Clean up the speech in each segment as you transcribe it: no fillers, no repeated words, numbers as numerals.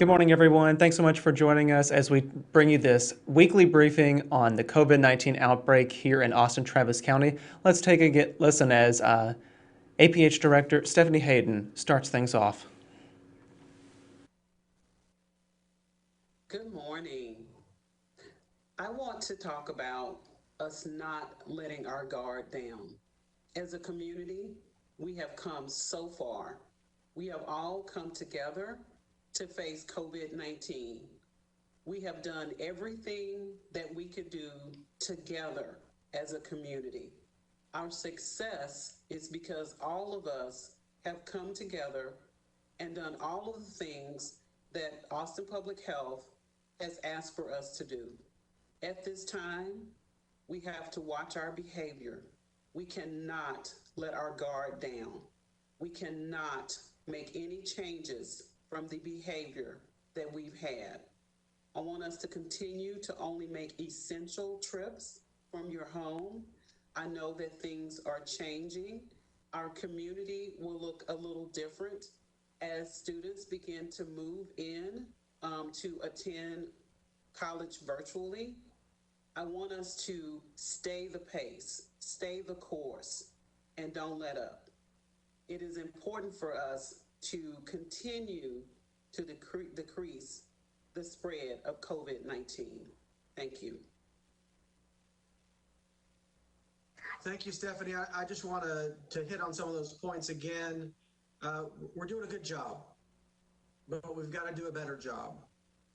Good morning, everyone. Thanks so much for joining us as we bring you this weekly briefing on the COVID-19 outbreak here in Austin, Travis County. Let's take a listen as APH Director Stephanie Hayden starts things off. Good morning. I want to talk about us not letting our guard down. As a community, we have come so far. We have all come together to face COVID-19. We have done everything that we could do together as a community. Our success is because all of us have come together and done all of the things that Austin Public Health has asked for us to do. At this time, we have to watch our behavior. We cannot let our guard down. We cannot make any changes from the behavior that we've had. I want us to continue to only make essential trips from your home. I know that things are changing. Our community will look a little different as students begin to move in to attend college virtually. I want us to stay the pace, stay the course, and don't let up. It is important for us to continue to decrease the spread of COVID-19. Thank you. Thank you, Stephanie. I just want to hit on some of those points again. We're doing a good job, but we've got to do a better job.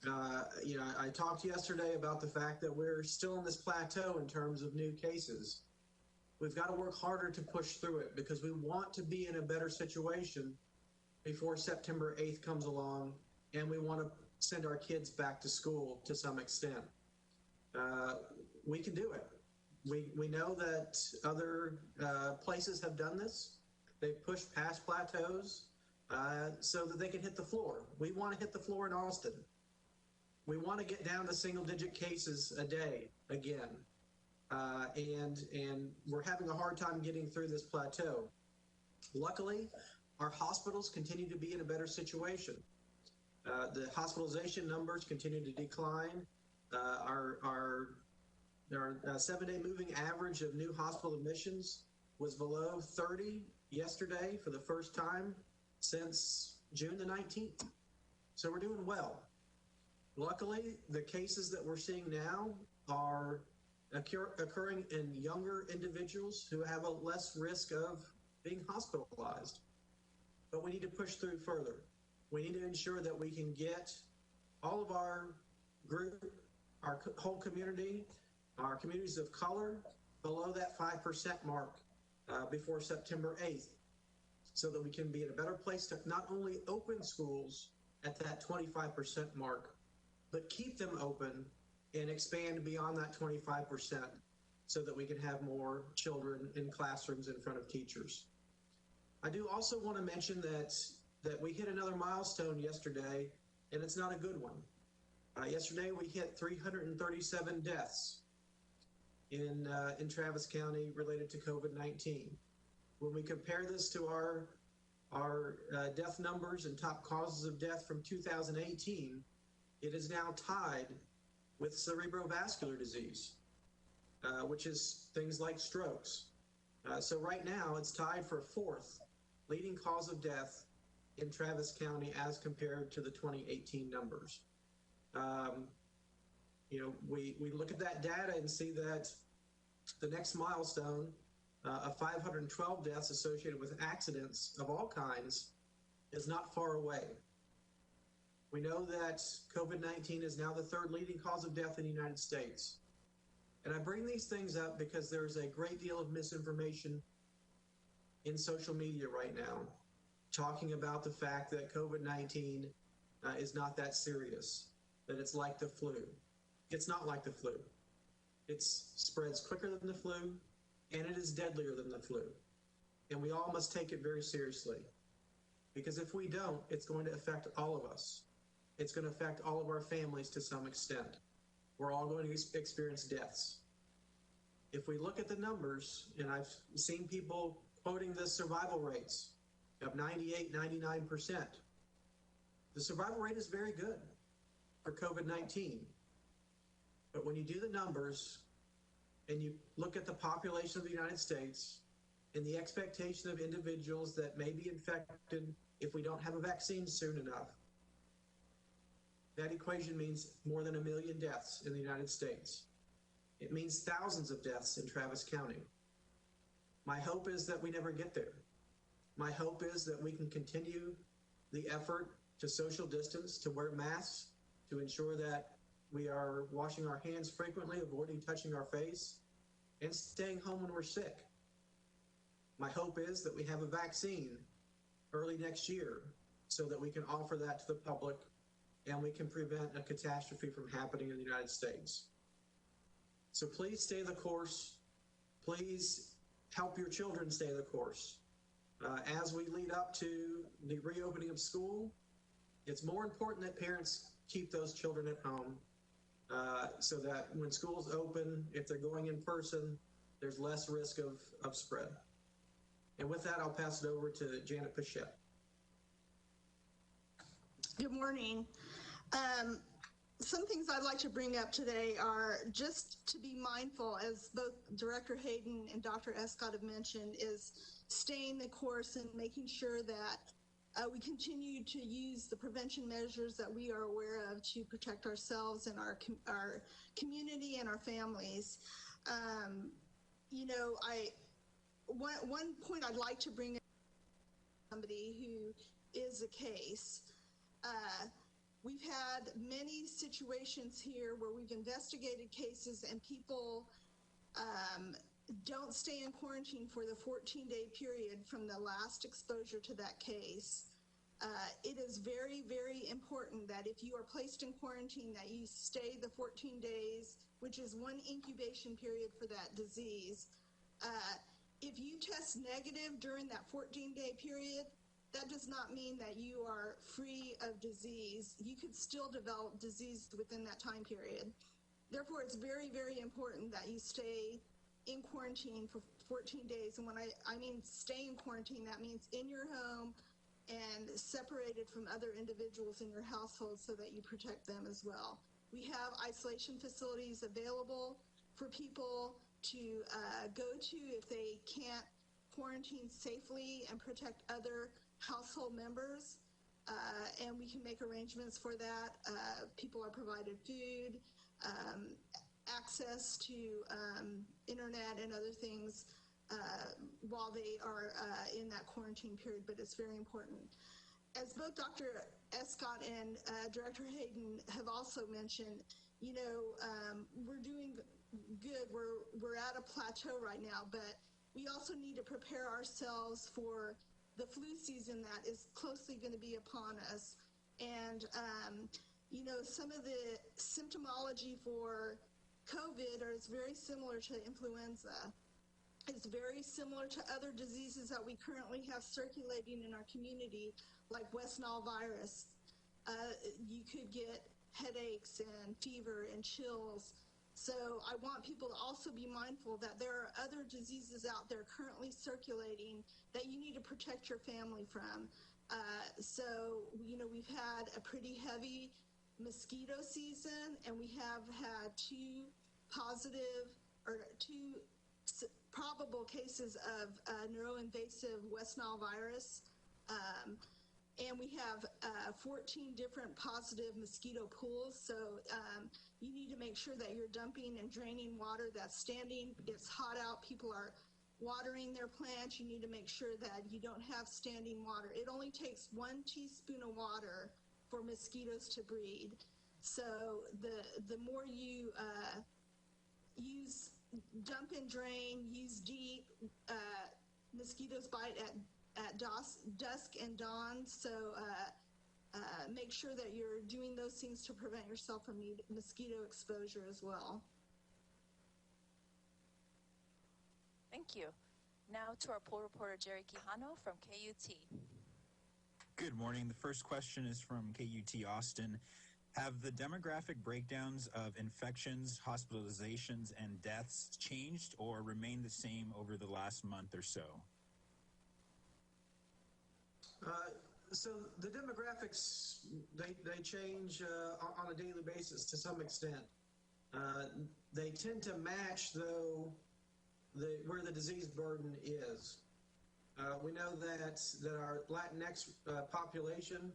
I talked yesterday about the fact that we're still in this plateau in terms of new cases. We've got to work harder to push through it because we want to be in a better situation before September 8th comes along, and we want to send our kids back to school to some extent. We can do it. We know that other places have done this. They've pushed past plateaus so that they can hit the floor. We want to hit the floor in Austin. We want to get down to single-digit cases a day again, and we're having a hard time getting through this plateau. Luckily, our hospitals continue to be in a better situation. The hospitalization numbers continue to decline. Our 7-day moving average of new hospital admissions was below 30 yesterday for the first time since June the 19th. So we're doing well. Luckily, the cases that we're seeing now are occurring in younger individuals who have a less risk of being hospitalized. But we need to push through further. We need to ensure that we can get all of our group, our whole community, our communities of color below that 5% mark before September 8th, so that we can be in a better place to not only open schools at that 25% mark, but keep them open and expand beyond that 25% so that we can have more children in classrooms in front of teachers. I do also want to mention that we hit another milestone yesterday, and it's not a good one. Yesterday we hit 337 deaths in Travis County related to COVID-19. When we compare this to our death numbers and top causes of death from 2018, it is now tied with cerebrovascular disease, which is things like strokes. So right now it's tied for fourth leading cause of death in Travis County as compared to the 2018 numbers. We look at that data and see that the next milestone of 512 deaths associated with accidents of all kinds is not far away. We know that COVID-19 is now the third leading cause of death in the United States. And I bring these things up because there's a great deal of misinformation in social media right now, talking about the fact that COVID-19 is not that serious, that it's like the flu. It's not like the flu. It spreads quicker than the flu, and it is deadlier than the flu. And we all must take it very seriously, because if we don't, it's going to affect all of us. It's going to affect all of our families to some extent. We're all going to experience deaths. If we look at the numbers, and I've seen people quoting the survival rates of 98, 99%, The survival rate is very good for COVID-19. But when you do the numbers and you look at the population of the United States and the expectation of individuals that may be infected if we don't have a vaccine soon enough, that equation means more than 1 million deaths in the United States. It means thousands of deaths in Travis County. My hope is that we never get there. My hope is that we can continue the effort to social distance, to wear masks, to ensure that we are washing our hands frequently, avoiding touching our face, and staying home when we're sick. My hope is that we have a vaccine early next year so that we can offer that to the public and we can prevent a catastrophe from happening in the United States. So please stay the course. Please help your children stay the course. As we lead up to the reopening of school, it's more important that parents keep those children at home so that when schools open, if they're going in person, there's less risk of spread. And with that, I'll pass it over to Janet Pichette. Good morning. Some things I'd like to bring up today are just to be mindful, as both Director Hayden and Dr. Escott have mentioned, is staying the course and making sure that we continue to use the prevention measures that we are aware of to protect ourselves and our community and our families. You know, one point I'd like to bring up somebody who is a case. We've had many situations here where we've investigated cases and people don't stay in quarantine for the 14-day period from the last exposure to that case. It is very, very important that if you are placed in quarantine that you stay the 14 days, which is one incubation period for that disease. If you test negative during that 14-day period, that does not mean that you are free of disease. You could still develop disease within that time period. Therefore, it's very, very important that you stay in quarantine for 14 days. And when I mean stay in quarantine, that means in your home and separated from other individuals in your household so that you protect them as well. We have isolation facilities available for people to go to if they can't quarantine safely and protect other household members, and we can make arrangements for that. People are provided food, access to internet and other things while they are in that quarantine period, but it's very important. As both Dr. Escott and Director Hayden have also mentioned, you know, we're doing good. We're at a plateau right now, but we also need to prepare ourselves for the flu season that is closely going to be upon us. And, you know, some of the symptomology for COVID is very similar to influenza. It's very similar to other diseases that we currently have circulating in our community, like West Nile virus. You could get headaches and fever and chills. So I want people to also be mindful that there are other diseases out there currently circulating that you need to protect your family from. So, you know, we've had a pretty heavy mosquito season, and we have had two probable cases of neuroinvasive West Nile virus. And we have 14 different positive mosquito pools. So you need to make sure that you're dumping and draining water that's standing. It's hot out. People are watering their plants. You need to make sure that you don't have standing water. It only takes 1 teaspoon of water for mosquitoes to breed. So the more you dump and drain, use deep, mosquitoes bite at dusk and dawn. So make sure that you're doing those things to prevent yourself from mosquito exposure as well. Thank you. Now to our poll reporter, Jerry Quijano from KUT. Good morning. The first question is from KUT Austin. Have the demographic breakdowns of infections, hospitalizations, and deaths changed or remained the same over the last month or so? So the demographics, they change on a daily basis to some extent. They tend to match, though, where the disease burden is. We know that our Latinx population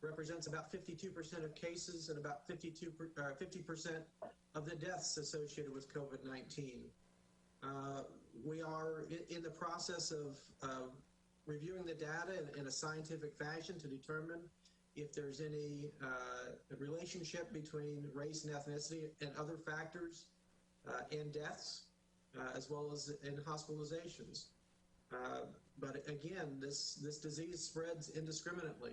represents about 52% of cases and about 50% of the deaths associated with COVID-19. We are in the process of reviewing the data in a scientific fashion to determine if there's any relationship between race and ethnicity and other factors in deaths, as well as in hospitalizations. But again, this disease spreads indiscriminately.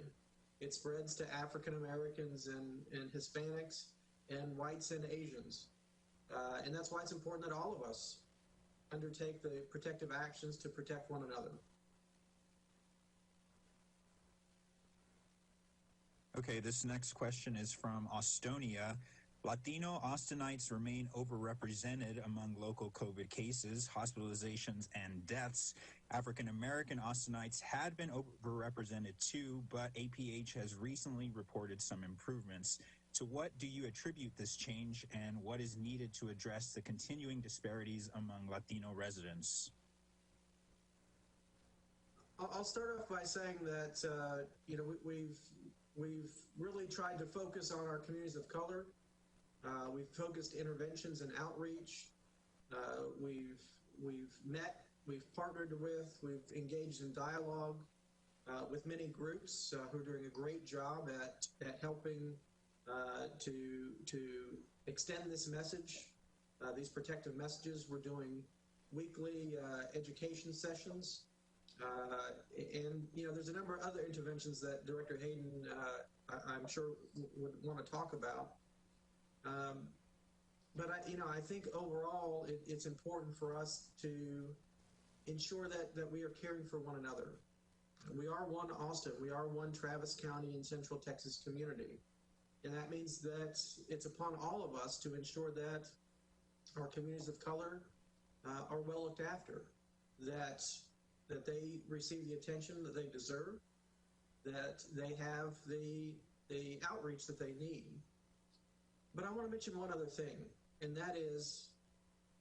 It spreads to African Americans and Hispanics and whites and Asians. And that's why it's important that all of us undertake the protective actions to protect one another. Okay, this next question is from Austonia. Latino Austinites remain overrepresented among local COVID cases, hospitalizations, and deaths. African American Austinites had been overrepresented too, but APH has recently reported some improvements. To what do you attribute this change, and what is needed to address the continuing disparities among Latino residents? I'll start off by saying that we've really tried to focus on our communities of color. We've focused interventions and outreach. We've met, we've partnered with, we've engaged in dialogue with many groups who are doing a great job at helping to extend this message, these protective messages. We're doing weekly education sessions. And there's a number of other interventions that Director Hayden, I'm sure, would want to talk about. But I think overall it's important for us to ensure that we are caring for one another. We are one Austin. We are one Travis County and Central Texas community. And that means that it's upon all of us to ensure that our communities of color are well looked after, that they receive the attention that they deserve, that they have the outreach that they need. But I want to mention one other thing, and that is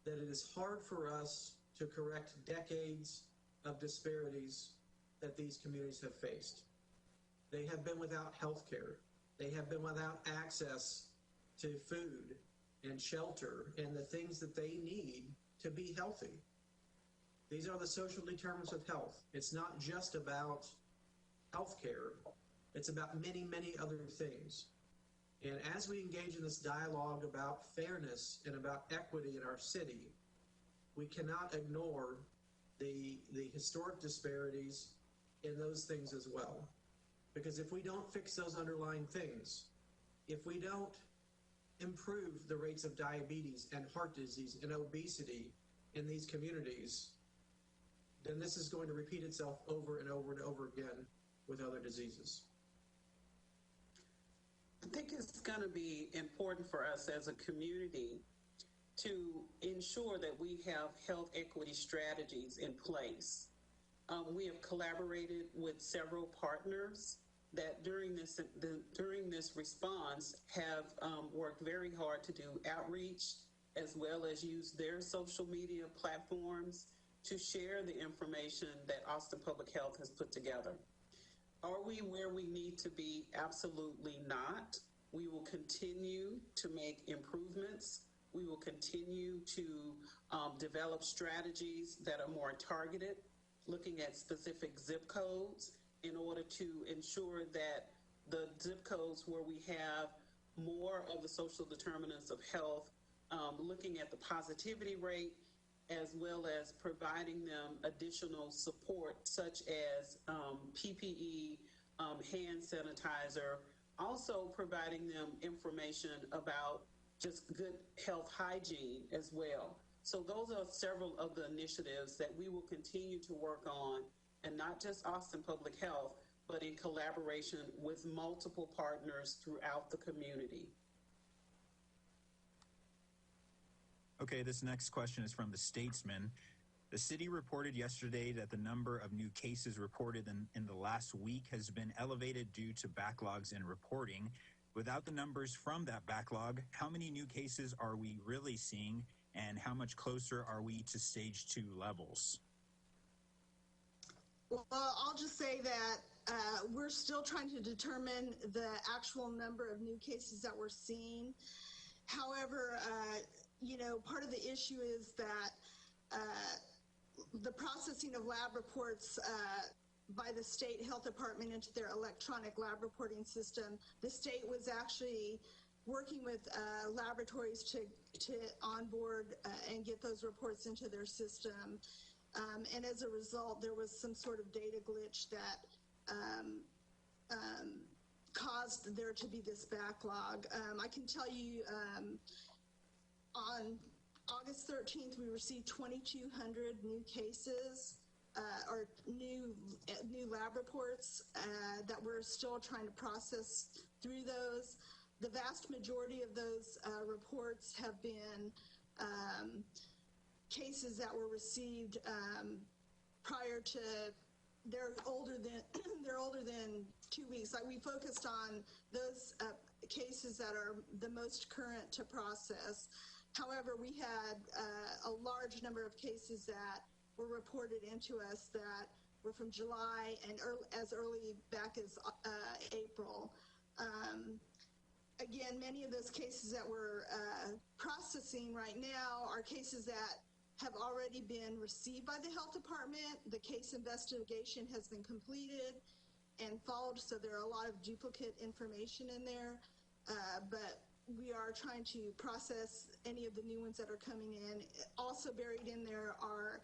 that it is hard for us to correct decades of disparities that these communities have faced. They have been without health care. They have been without access to food and shelter and the things that they need to be healthy. These are the social determinants of health. It's not just about health care. It's about many, many other things. And as we engage in this dialogue about fairness and about equity in our city, we cannot ignore the historic disparities in those things as well. Because if we don't fix those underlying things, if we don't improve the rates of diabetes and heart disease and obesity in these communities, then this is going to repeat itself over and over and over again with other diseases. I think it's going to be important for us as a community to ensure that we have health equity strategies in place. We have collaborated with several partners that during this response have worked very hard to do outreach, as well as use their social media platforms to share the information that Austin Public Health has put together. Are we where we need to be? Absolutely not. We will continue to make improvements. We will continue to develop strategies that are more targeted, looking at specific zip codes in order to ensure that the zip codes where we have more of the social determinants of health, looking at the positivity rate, as well as providing them additional support such as PPE, hand sanitizer, also providing them information about just good health hygiene as well. So those are several of the initiatives that we will continue to work on, and not just Austin Public Health, but in collaboration with multiple partners throughout the community. Okay, this next question is from the Statesman. The city reported yesterday that the number of new cases reported in the last week has been elevated due to backlogs in reporting. Without the numbers from that backlog, how many new cases are we really seeing, and how much closer are we to stage 2 levels? Well, I'll just say that we're still trying to determine the actual number of new cases that we're seeing. However, part of the issue is that the processing of lab reports by the state health department into their electronic lab reporting system, the state was actually working with laboratories to onboard and get those reports into their system. And as a result, there was some sort of data glitch that caused there to be this backlog. I can tell you on August 13th, we received 2,200 new cases or new lab reports that we're still trying to process through those. The vast majority of those reports have been cases that were received prior to, they're older than 2 weeks. Like, we focused on those cases that are the most current to process. However, we had a large number of cases that were reported into us that were from July and as early back as April. Again, many of those cases that we're processing right now are cases that have already been received by the health department. The case investigation has been completed and followed, so there are a lot of duplicate information in there. But we are trying to process any of the new ones that are coming in. Also buried in there are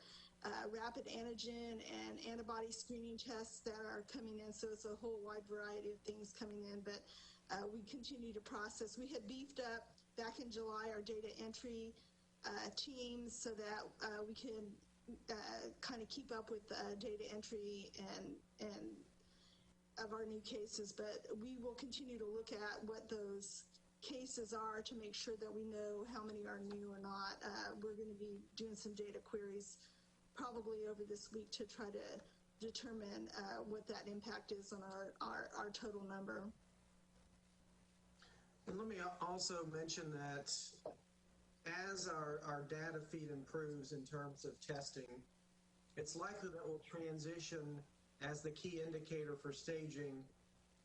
rapid antigen and antibody screening tests that are coming in, so it's a whole wide variety of things coming in, but we continue to process. We had beefed up back in July our data entry teams so that we can kind of keep up with data entry and of our new cases, but we will continue to look at what those cases are to make sure that we know how many are new or not. We're going to be doing some data queries probably over this week to try to determine what that impact is on our total number. And let me also mention that as our data feed improves in terms of testing, it's likely that we'll transition as the key indicator for staging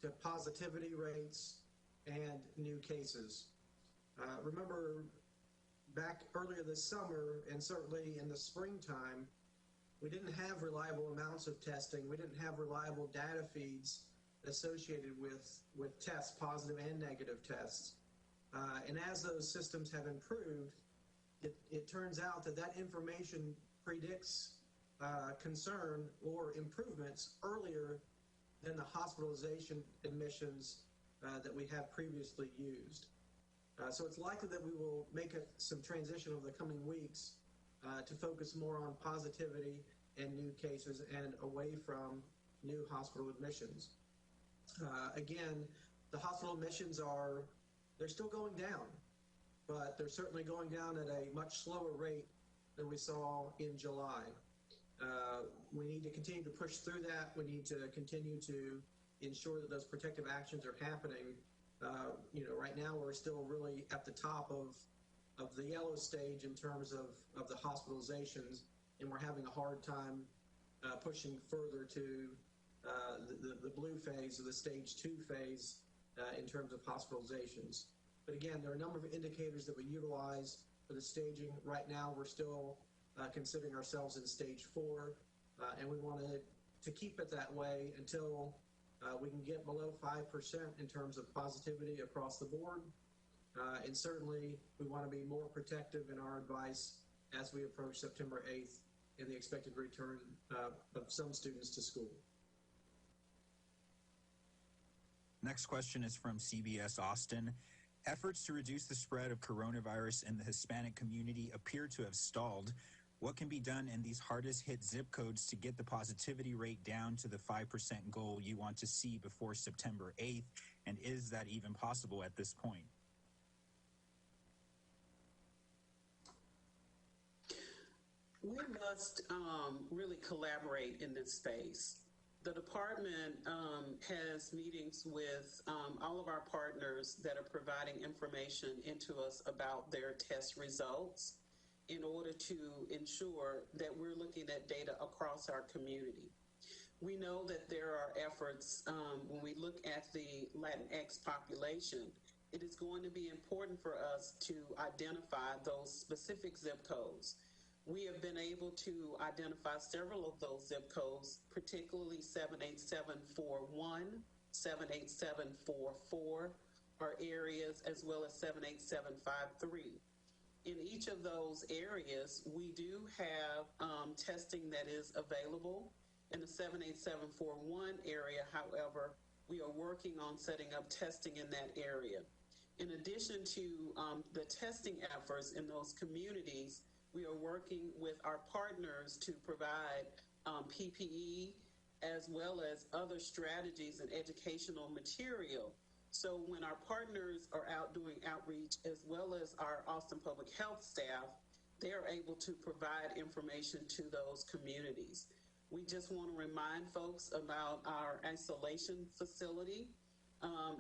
to positivity rates and new cases. Remember, back earlier this summer and certainly in the springtime, we didn't have reliable amounts of testing. We didn't have reliable data feeds associated with tests, positive and negative tests. And as those systems have improved, it turns out that information predicts concern or improvements earlier than the hospitalization admissions that we have previously used. So it's likely that we will make some transition over the coming weeks to focus more on positivity and new cases and away from new hospital admissions. Again, the hospital admissions they're still going down, but they're certainly going down at a much slower rate than we saw in July. We need to continue to push through that. We need to continue to ensure that those protective actions are happening. Right now we're still really at the top of the yellow stage in terms of the hospitalizations, and we're having a hard time pushing further to the blue phase or the stage 2 phase in terms of hospitalizations. But again, there are a number of indicators that we utilize for the staging. Right now we're still considering ourselves in stage 4, and we want to keep it that way until we can get below 5% in terms of positivity across the board. And certainly we want to be more protective in our advice as we approach September 8th and the expected return of some students to school. Next question is from CBS Austin. Efforts to reduce the spread of coronavirus in the Hispanic community appear to have stalled. What can be done in these hardest hit zip codes to get the positivity rate down to the 5% goal you want to see before September 8th? And is that even possible at this point? We must really collaborate in this space. The department has meetings with all of our partners that are providing information into us about their test results in order to ensure that we're looking at data across our community. We know that there are efforts when we look at the Latinx population. It is going to be important for us to identify those specific zip codes. We have been able to identify several of those zip codes, particularly 78741, 78744, are areas, as well as 78753. In each of those areas, we do have testing that is available. In the 78741 area, however, we are working on setting up testing in that area. In addition to the testing efforts in those communities, we are working with our partners to provide PPE as well as other strategies and educational material. So when our partners are out doing outreach, as well as our Austin Public Health staff, they are able to provide information to those communities. We just want to remind folks about our isolation facility.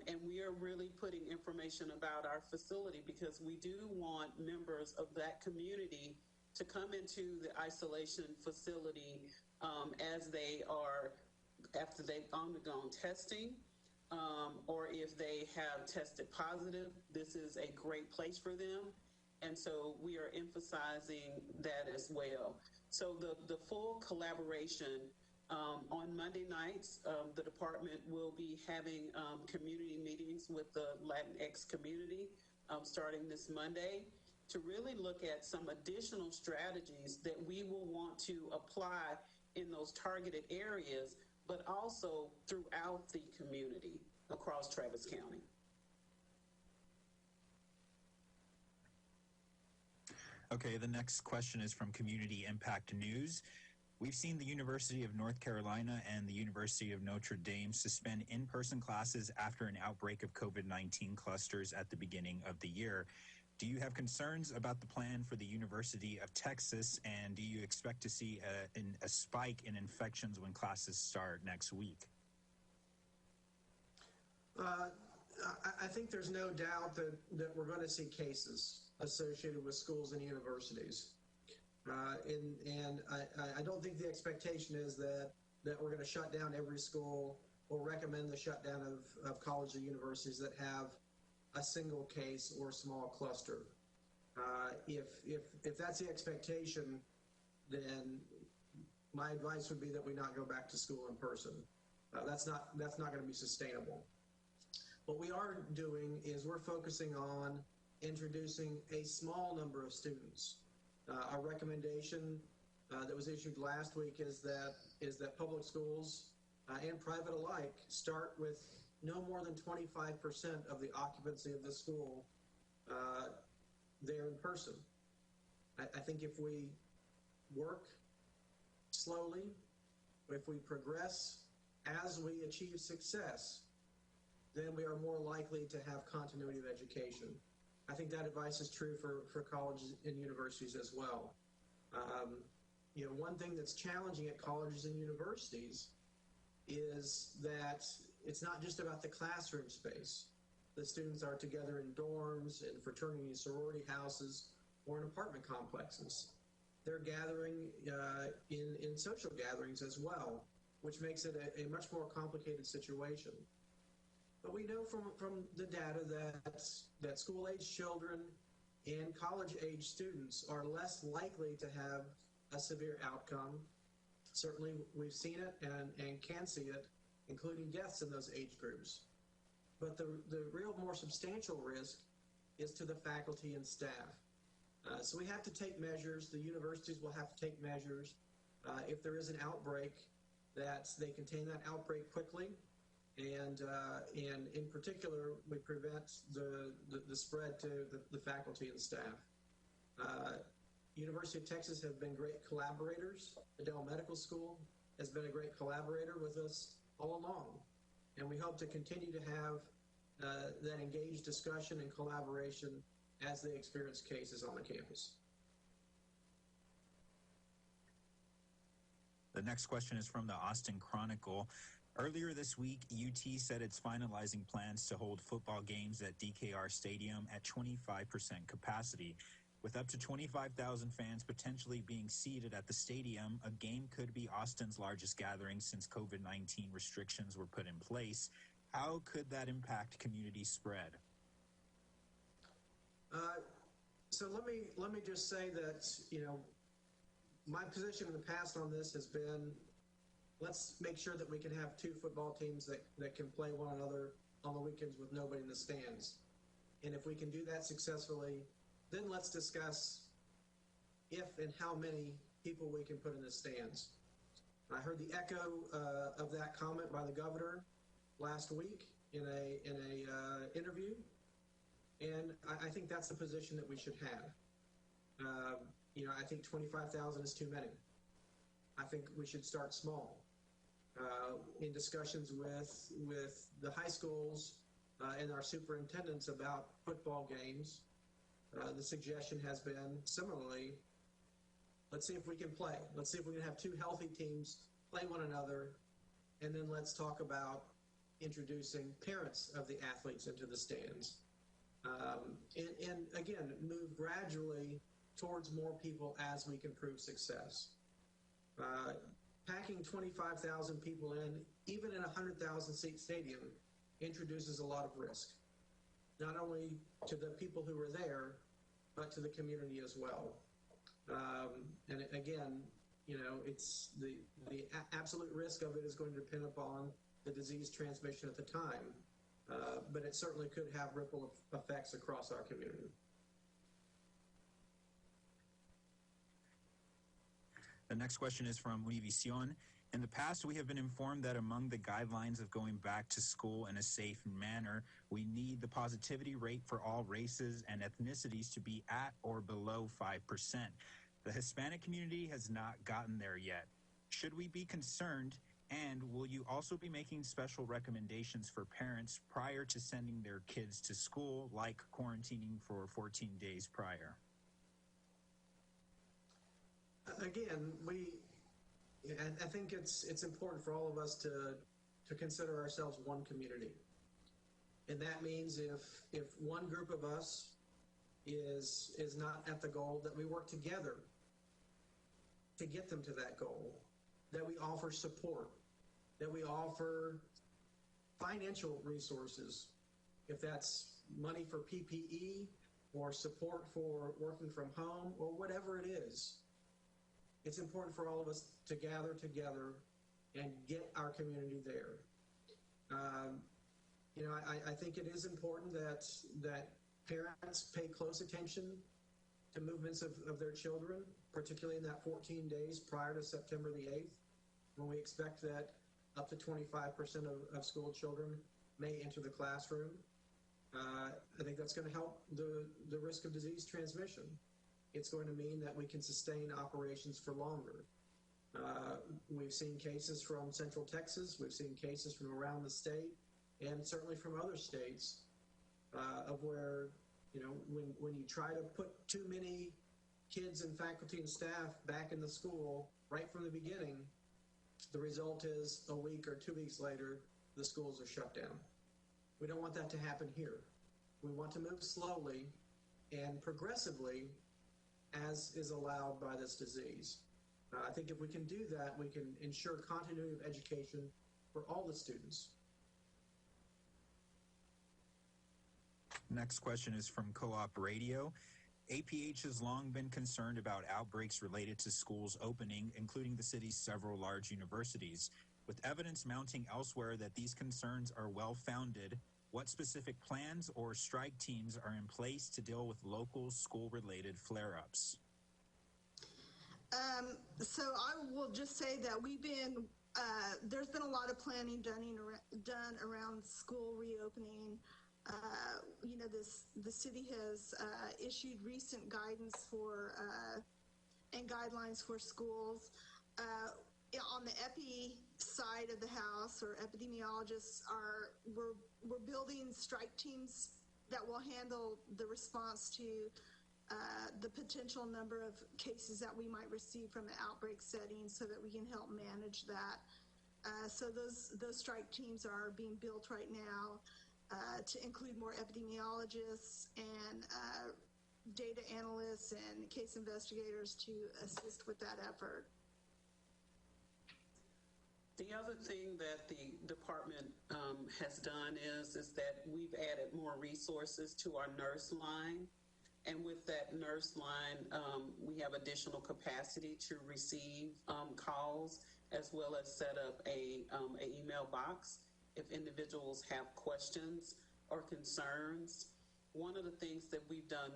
And we are really putting information about our facility because we do want members of that community to come into the isolation facility as they are, after they've undergone testing, or if they have tested positive. This is a great place for them. And so we are emphasizing that as well. So the full collaboration on Monday nights, the department will be having community meetings with the Latinx community starting this Monday to really look at some additional strategies that we will want to apply in those targeted areas, but also throughout the community across Travis County. Okay, the next question is from Community Impact News. We've seen the University of North Carolina and the University of Notre Dame suspend in-person classes after an outbreak of COVID-19 clusters at the beginning of the year. Do you have concerns about the plan for the University of Texas, and do you expect to see a spike in infections when classes start next week? I think there's no doubt that we're going to see cases associated with schools and universities. And I don't think the expectation is that we're going to shut down every school or recommend the shutdown of colleges or universities that have a single case or small cluster. If that's the expectation, then my advice would be that we not go back to school in person. That's not going to be sustainable. What we are doing is we're focusing on introducing a small number of students. Our recommendation that was issued last week is that public schools and private alike start with no more than 25% of the occupancy of the school there in person. I think if we work slowly, if we progress as we achieve success, then we are more likely to have continuity of education. I think that advice is true for colleges and universities as well. One thing that's challenging at colleges and universities is that it's not just about the classroom space. The students are together in dorms, in fraternity and sorority houses, or in apartment complexes. They're gathering in social gatherings as well, which makes it a much more complicated situation. But we know from the data that school-age children and college-age students are less likely to have a severe outcome. Certainly, we've seen it and can see it, including deaths in those age groups. But the real more substantial risk is to the faculty and staff. So we have to take measures. The universities will have to take measures. If there is an outbreak, that they contain that outbreak quickly. And in particular, we prevent the spread to the faculty and staff. University of Texas have been great collaborators. The Dell Medical School has been a great collaborator with us all along. And we hope to continue to have that engaged discussion and collaboration as they experience cases on the campus. The next question is from the Austin Chronicle. Earlier this week, UT said it's finalizing plans to hold football games at DKR Stadium at 25% capacity. With up to 25,000 fans potentially being seated at the stadium, a game could be Austin's largest gathering since COVID-19 restrictions were put in place. How could that impact community spread? So let me just say that, my position in the past on this has been, let's make sure that we can have two football teams that can play one another on the weekends with nobody in the stands. And if we can do that successfully, then let's discuss if and how many people we can put in the stands. I heard the echo of that comment by the governor last week in a interview, and I think that's the position that we should have. I think 25,000 is too many. I think we should start small. In discussions with the high schools and our superintendents about football games, the suggestion has been similarly, let's see if we can play. Let's see if we can have two healthy teams play one another, and then let's talk about introducing parents of the athletes into the stands. And again, move gradually towards more people as we can prove success. Packing 25,000 people in, even in a 100,000 seat stadium, introduces a lot of risk, not only to the people who are there, but to the community as well. And again, it's the absolute risk of it is going to depend upon the disease transmission at the time, but it certainly could have ripple effects across our community. The next question is from Univision. In the past, we have been informed that among the guidelines of going back to school in a safe manner, we need the positivity rate for all races and ethnicities to be at or below 5%. The Hispanic community has not gotten there yet. Should we be concerned? And will you also be making special recommendations for parents prior to sending their kids to school, like quarantining for 14 days prior? Again, I think it's important for all of us to consider ourselves one community. And that means if one group of us is not at the goal, that we work together to get them to that goal, that we offer support, that we offer financial resources, if that's money for PPE or support for working from home or whatever it is. It's important for all of us to gather together and get our community there. I think it is important that parents pay close attention to movements of their children, particularly in that 14 days prior to September the 8th, when we expect that up to 25% of school children may enter the classroom. I think that's going to help the risk of disease transmission. It's going to mean that we can sustain operations for longer. We've seen cases from Central Texas, we've seen cases from around the state, and certainly from other states of where, when you try to put too many kids and faculty and staff back in the school right from the beginning, the result is a week or 2 weeks later, the schools are shut down. We don't want that to happen here. We want to move slowly and progressively as is allowed by this disease. I think if we can do that, we can ensure continuity of education for all the students. Next question is from Co-op Radio. APH has long been concerned about outbreaks related to schools opening, including the city's several large universities. With evidence mounting elsewhere that these concerns are well-founded, what specific plans or strike teams are in place to deal with local school-related flare-ups? So I will just say that there's been a lot of planning done around school reopening. The city has issued recent guidance and guidelines for schools. On the epi side of the house, or epidemiologists we're building strike teams that will handle the response to the potential number of cases that we might receive from an outbreak setting so that we can help manage that. So those strike teams are being built right now to include more epidemiologists and data analysts and case investigators to assist with that effort. The other thing that the department has done is that we've added more resources to our nurse line. And with that nurse line, we have additional capacity to receive calls, as well as set up a email box if individuals have questions or concerns. One of the things that we've done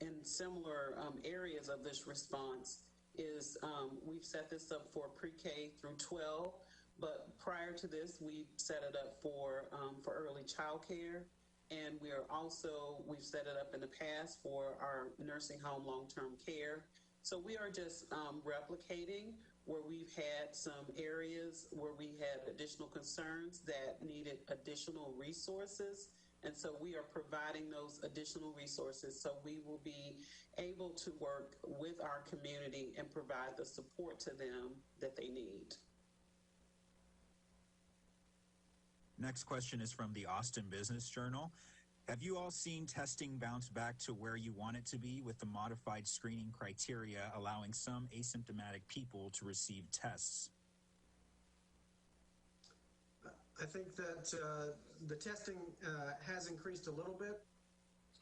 in similar areas of this response is we've set this up for pre-K through 12, but prior to this, we set it up for early child care. And we've set it up in the past for our nursing home long-term care. So we are just replicating where we've had some areas where we had additional concerns that needed additional resources. And so we are providing those additional resources so we will be able to work with our community and provide the support to them that they need. Next question is from the Austin Business Journal. Have you all seen testing bounce back to where you want it to be with the modified screening criteria allowing some asymptomatic people to receive tests? I think that the testing has increased a little bit,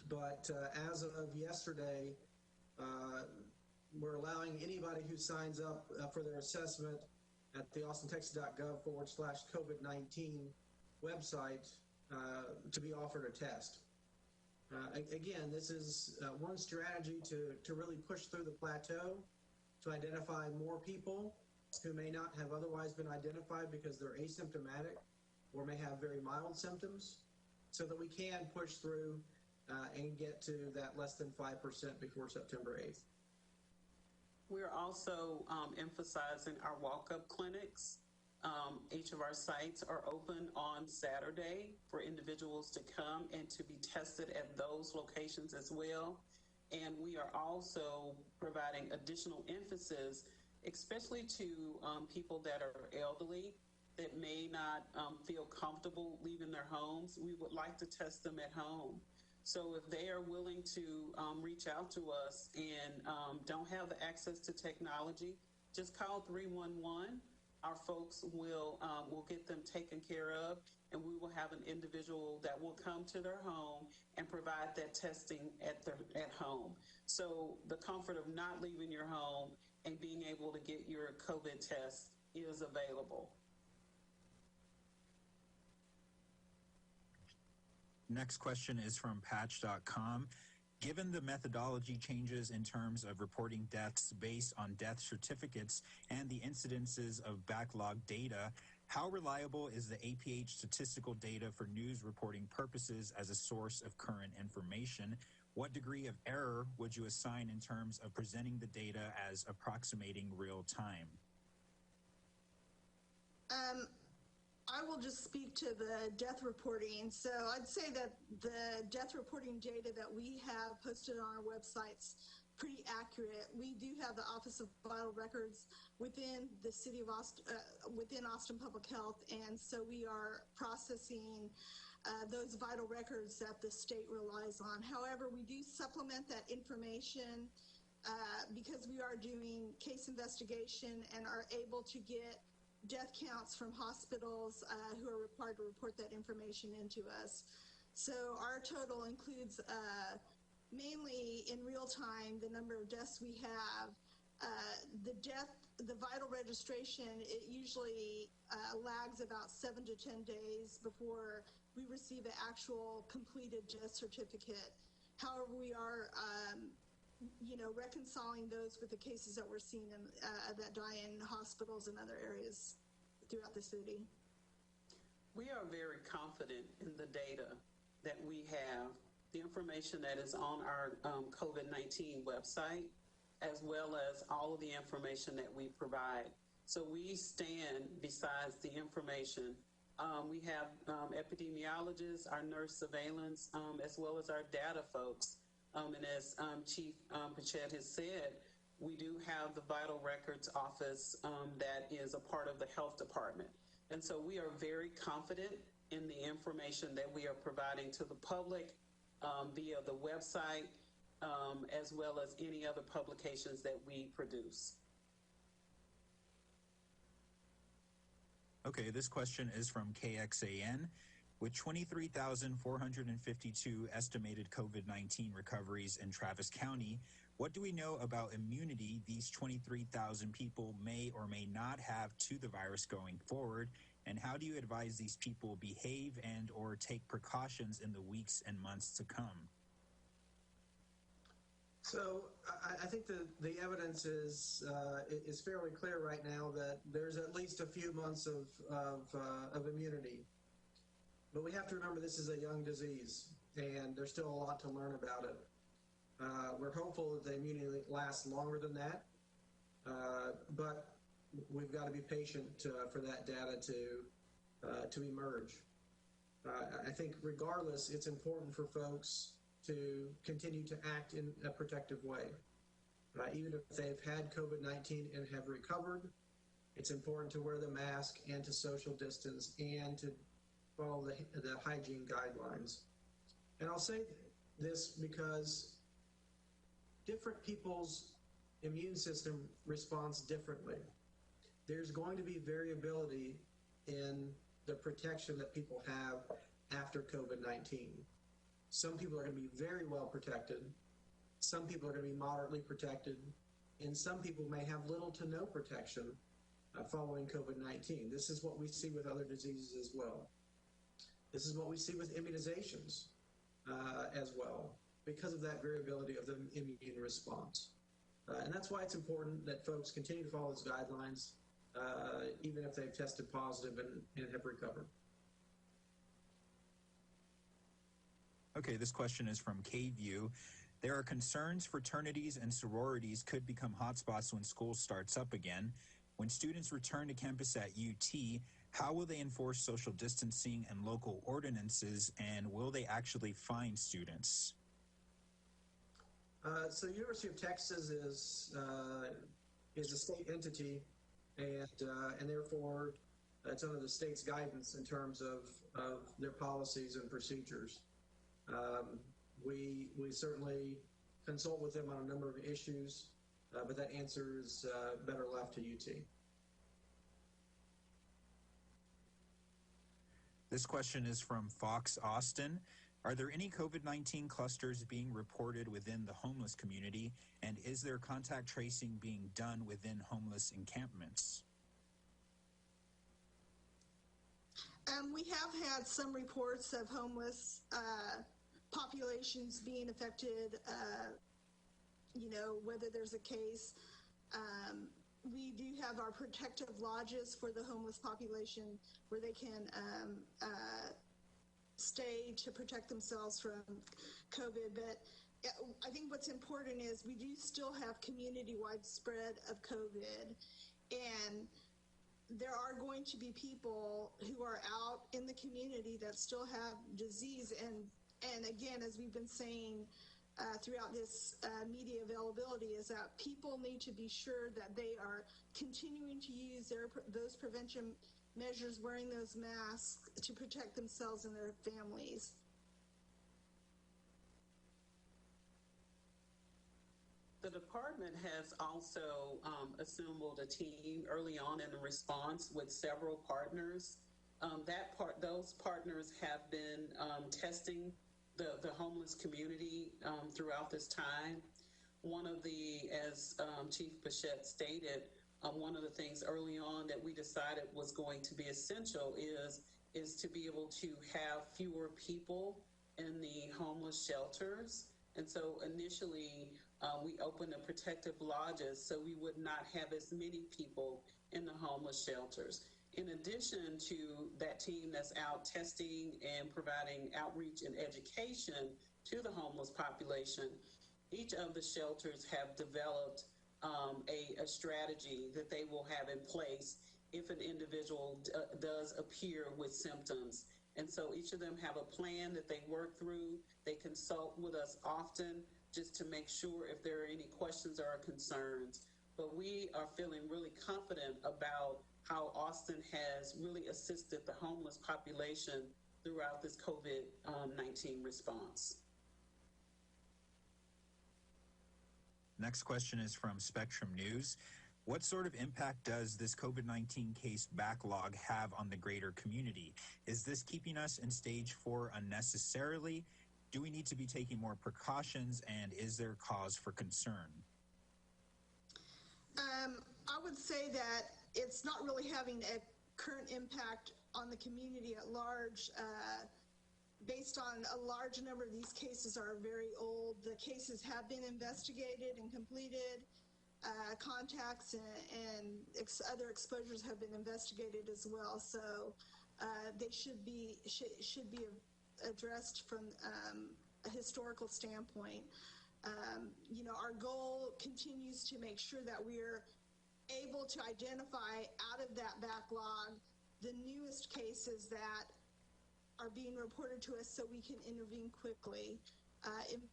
but as of yesterday, we're allowing anybody who signs up for their assessment at the austintexas.gov/COVID-19 website to be offered a test. Again, this is one strategy to really push through the plateau, to identify more people who may not have otherwise been identified because they're asymptomatic or may have very mild symptoms, so that we can push through and get to that less than 5% before September 8th. We're also emphasizing our walk-up clinics. Each of our sites are open on Saturday for individuals to come and to be tested at those locations as well. And we are also providing additional emphasis, especially to people that are elderly, that may not feel comfortable leaving their homes. We would like to test them at home. So if they are willing to reach out to us and don't have the access to technology, just call 311. Our folks will get them taken care of, and we will have an individual that will come to their home and provide that testing at home. So the comfort of not leaving your home and being able to get your COVID test is available. Next question is from patch.com. Given the methodology changes in terms of reporting deaths based on death certificates and the incidences of backlog data, how reliable is the APH statistical data for news reporting purposes as a source of current information? What degree of error would you assign in terms of presenting the data as approximating real time? I will just speak to the death reporting. So I'd say that the death reporting data that we have posted on our website's pretty accurate. We do have the Office of Vital Records within the city of Austin, within Austin Public Health, and so we are processing those vital records that the state relies on. However, we do supplement that information because we are doing case investigation and are able to get death counts from hospitals who are required to report that information into us. So our total includes mainly in real time the number of deaths we have. The vital registration, it usually lags about 7 to 10 days before we receive an actual completed death certificate. However, we are reconciling those with the cases that we're seeing that die in hospitals and other areas throughout the city. We are very confident in the data that we have, the information that is on our COVID-19 website, as well as all of the information that we provide. So we stand besides the information. We have epidemiologists, our nurse surveillance, as well as our data folks And as Chief Pichette has said, we do have the Vital Records Office that is a part of the health department. And so we are very confident in the information that we are providing to the public via the website, as well as any other publications that we produce. Okay, this question is from KXAN. With 23,452 estimated COVID-19 recoveries in Travis County, what do we know about immunity these 23,000 people may or may not have to the virus going forward? And how do you advise these people behave and or take precautions in the weeks and months to come? So I think the evidence is fairly clear right now that there's at least a few months of immunity. But we have to remember this is a young disease, and there's still a lot to learn about it. We're hopeful that the immunity lasts longer than that, but we've got to be patient for that data to emerge. I think regardless, it's important for folks to continue to act in a protective way. Even if they've had COVID-19 and have recovered, it's important to wear the mask and to social distance and to follow the hygiene guidelines. And I'll say this because different people's immune system responds differently. There's going to be variability in the protection that people have after COVID-19. Some people are going to be very well protected. Some people are going to be moderately protected. And some people may have little to no protection following COVID-19. This is what we see with other diseases as well. This is what we see with immunizations as well, because of that variability of the immune response. And that's why it's important that folks continue to follow those guidelines, even if they've tested positive and have recovered. Okay, this question is from K-View. There are concerns fraternities and sororities could become hotspots when school starts up again. When students return to campus at UT, how will they enforce social distancing and local ordinances, and will they actually fine students? So University of Texas is a state entity, and therefore it's under the state's guidance in terms of their policies and procedures. We certainly consult with them on a number of issues, but that answer is better left to UT. This question is from Fox Austin. Are there any COVID-19 clusters being reported within the homeless community, and is there contact tracing being done within homeless encampments? We have had some reports of homeless populations being affected, whether there's a case. We do have our protective lodges for the homeless population where they can stay to protect themselves from COVID. But I think what's important is we do still have community-wide spread of COVID, and there are going to be people who are out in the community that still have disease. And again, as we've been saying throughout this media availability, is that people need to be sure that they are continuing to use those prevention measures, wearing those masks to protect themselves and their families. The department has also assembled a team early on in the response with several partners. Those partners have been testing the homeless community throughout this time. As Chief Pichette stated, one of the things early on that we decided was going to be essential is to be able to have fewer people in the homeless shelters. And so initially, we opened the protective lodges so we would not have as many people in the homeless shelters. In addition to that team that's out testing and providing outreach and education to the homeless population, each of the shelters have developed a strategy that they will have in place if an individual does appear with symptoms. And so each of them have a plan that they work through. They consult with us often just to make sure if there are any questions or concerns. But we are feeling really confident about how Austin has really assisted the homeless population throughout this COVID-19 response. Next question is from Spectrum News. What sort of impact does this COVID-19 case backlog have on the greater community? Is this keeping us in stage 4 unnecessarily? Do we need to be taking more precautions, and is there cause for concern? I would say that it's not really having a current impact on the community at large. Based on a large number of these cases are very old. The cases have been investigated and completed. Contacts and other exposures have been investigated as well. So they should be addressed from a historical standpoint. Our goal continues to make sure that we're able to identify out of that backlog the newest cases that are being reported to us so we can intervene quickly,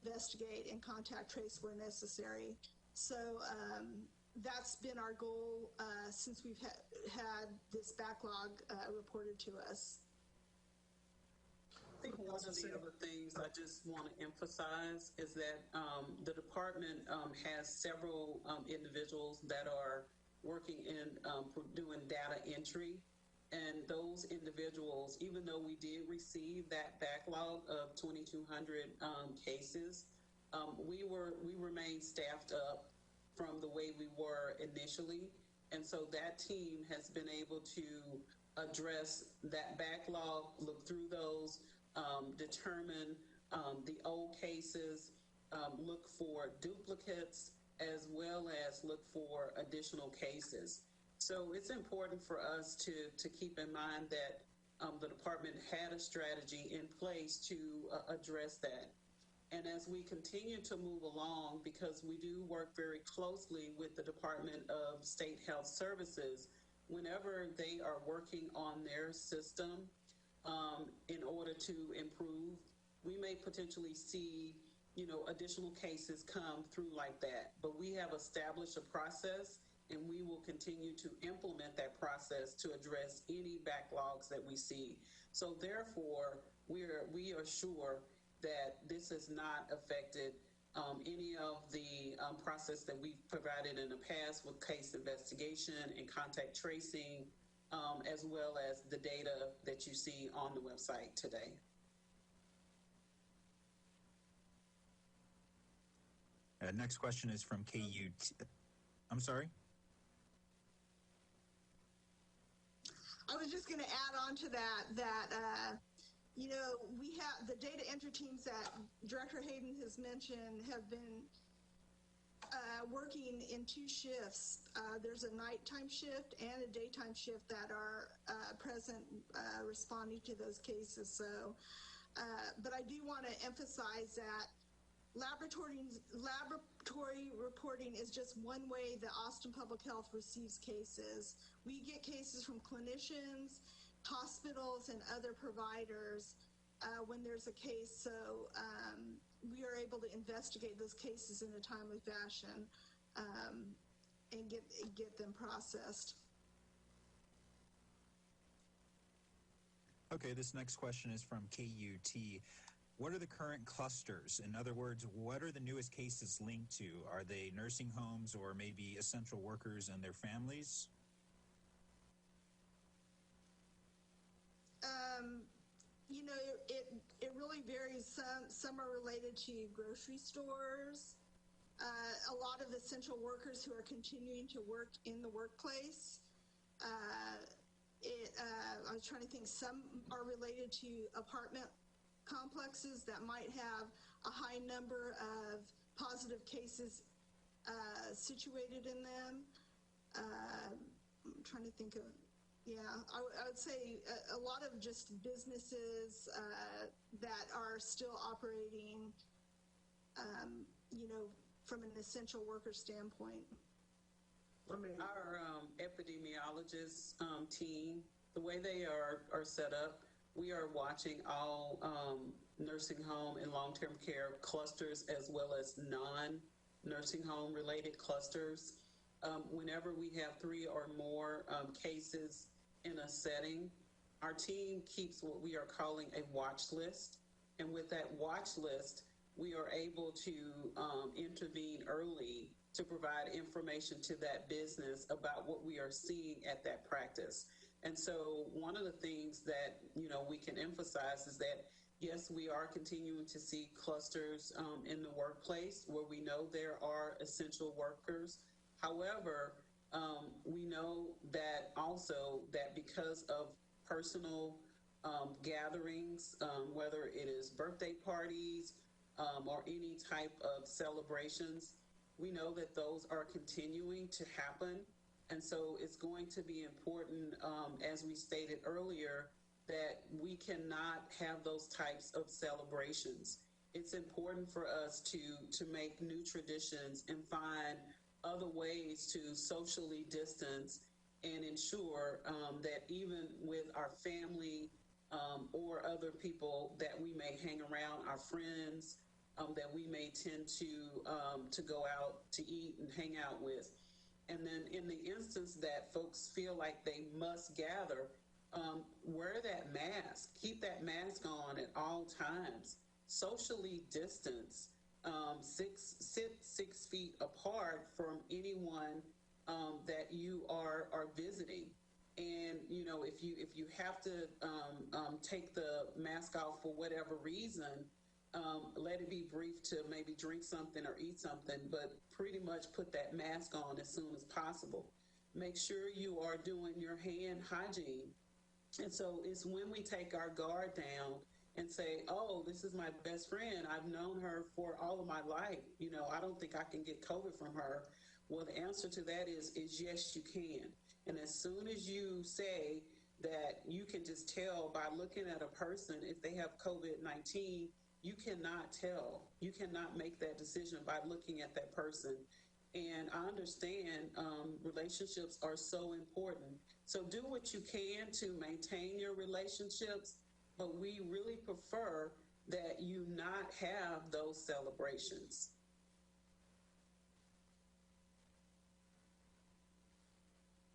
investigate, and contact trace where necessary. So that's been our goal since we've had this backlog reported to us. I think one of the other things I just want to emphasize is that the department has several individuals that are working in doing data entry. And those individuals, even though we did receive that backlog of 2,200 cases, we remained staffed up from the way we were initially. And so that team has been able to address that backlog, look through those, determine the old cases, look for duplicates, as well as look for additional cases. So it's important for us to keep in mind that the department had a strategy in place to address that. And as we continue to move along, because we do work very closely with the Department of State Health Services, whenever they are working on their system in order to improve, we may potentially see additional cases come through like that. But we have established a process, and we will continue to implement that process to address any backlogs that we see. So therefore, we are sure that this has not affected any of the process that we've provided in the past with case investigation and contact tracing, as well as the data that you see on the website today. Next question is from KUT. I'm sorry? I was just going to add on to that we have the data entry teams that Director Hayden has mentioned have been working in 2 shifts. There's a nighttime shift and a daytime shift that are present responding to those cases. So, but I do want to emphasize that laboratory reporting is just one way that Austin Public Health receives cases. We get cases from clinicians, hospitals, and other providers when there's a case. So we are able to investigate those cases in a timely fashion and get them processed. Okay, this next question is from KUT. What are the current clusters? In other words, what are the newest cases linked to? Are they nursing homes or maybe essential workers and their families? It really varies. Some are related to grocery stores. A lot of essential workers who are continuing to work in the workplace. I was trying to think. Some are related to apartment complexes that might have a high number of positive cases situated in them. I'm trying to think of. Yeah, I would say a lot of just businesses that are still operating, from an essential worker standpoint. Our epidemiologist team, the way they are set up, We are watching all nursing home and long-term care clusters as well as non-nursing home related clusters. Whenever we have 3 or more cases in a setting, our team keeps what we are calling a watch list. And with that watch list, we are able to intervene early to provide information to that business about what we are seeing at that practice. And so one of the things that, we can emphasize is that, yes, we are continuing to see clusters in the workplace where we know there are essential workers. However, we know that also that because of personal gatherings, whether it is birthday parties or any type of celebrations, we know that those are continuing to happen. And so it's going to be important, as we stated earlier, that we cannot have those types of celebrations. It's important for us to make new traditions and find other ways to socially distance and ensure that even with our family or other people that we may hang around, our friends that we may tend to go out to eat and hang out with. And then in the instance that folks feel like they must gather, wear that mask, keep that mask on at all times, socially distance, sit 6 feet apart from anyone that you are visiting. And if you have to take the mask off for whatever reason, let it be brief to maybe drink something or eat something, but pretty much put that mask on as soon as possible. Make sure you are doing your hand hygiene. And so it's when we take our guard down and say, oh, this is my best friend. I've known her for all of my life. I don't think I can get COVID from her. Well, the answer to that is yes, you can. And as soon as you say that you can just tell by looking at a person if they have COVID-19, you cannot tell. You cannot make that decision by looking at that person. And I understand relationships are so important. So do what you can to maintain your relationships, but we really prefer that you not have those celebrations.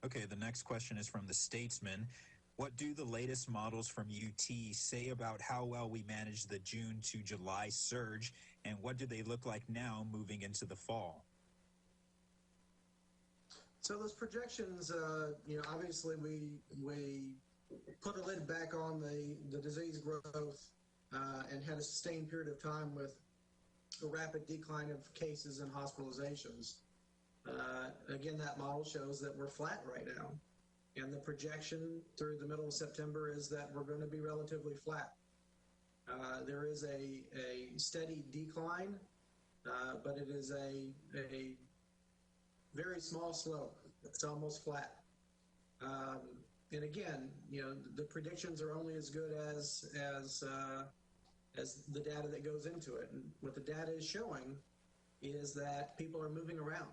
Okay, the next question is from the Statesman. What do the latest models from UT say about how well we managed the June to July surge, and what do they look like now moving into the fall? So those projections, obviously we put a lid back on the disease growth and had a sustained period of time with a rapid decline of cases and hospitalizations. Again, that model shows that we're flat right now. And the projection through the middle of September is that we're going to be relatively flat. There is a steady decline, but it is a very small slope. It's almost flat. And again, the predictions are only as good as the data that goes into it. And what the data is showing is that people are moving around.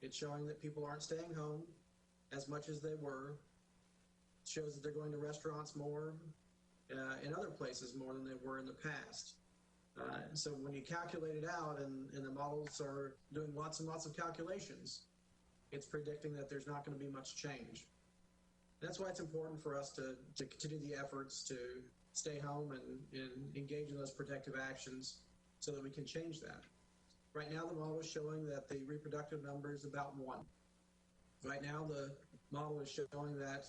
It's showing that people aren't staying home as much as they were. It shows that they're going to restaurants more, in other places more than they were in the past. So when you calculate it out and the models are doing lots and lots of calculations, it's predicting that there's not going to be much change. That's why it's important for us to continue the efforts to stay home and engage in those protective actions so that we can change that. Right now, the model is showing that the reproductive number is about 1. Right now, the model is showing that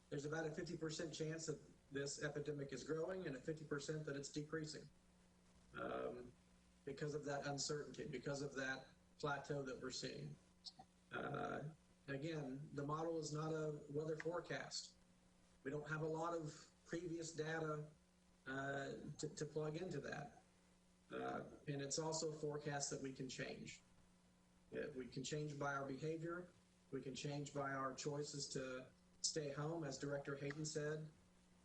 there's about a 50% chance that this epidemic is growing and a 50% that it's decreasing because of that uncertainty, because of that plateau that we're seeing. Again, the model is not a weather forecast. We don't have a lot of previous data to plug into that. And it's also a forecast that we can change. We can change by our behavior. We can change by our choices to stay home, as Director Hayden said,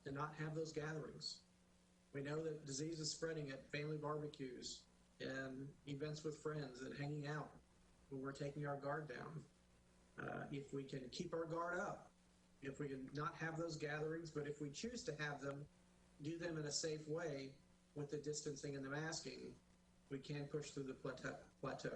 to not have those gatherings. We know that disease is spreading at family barbecues and events with friends and hanging out when we're taking our guard down. If we can keep our guard up If we can not have those gatherings, but if we choose to have them, do them in a safe way with the distancing and the masking, we can push through the plateau.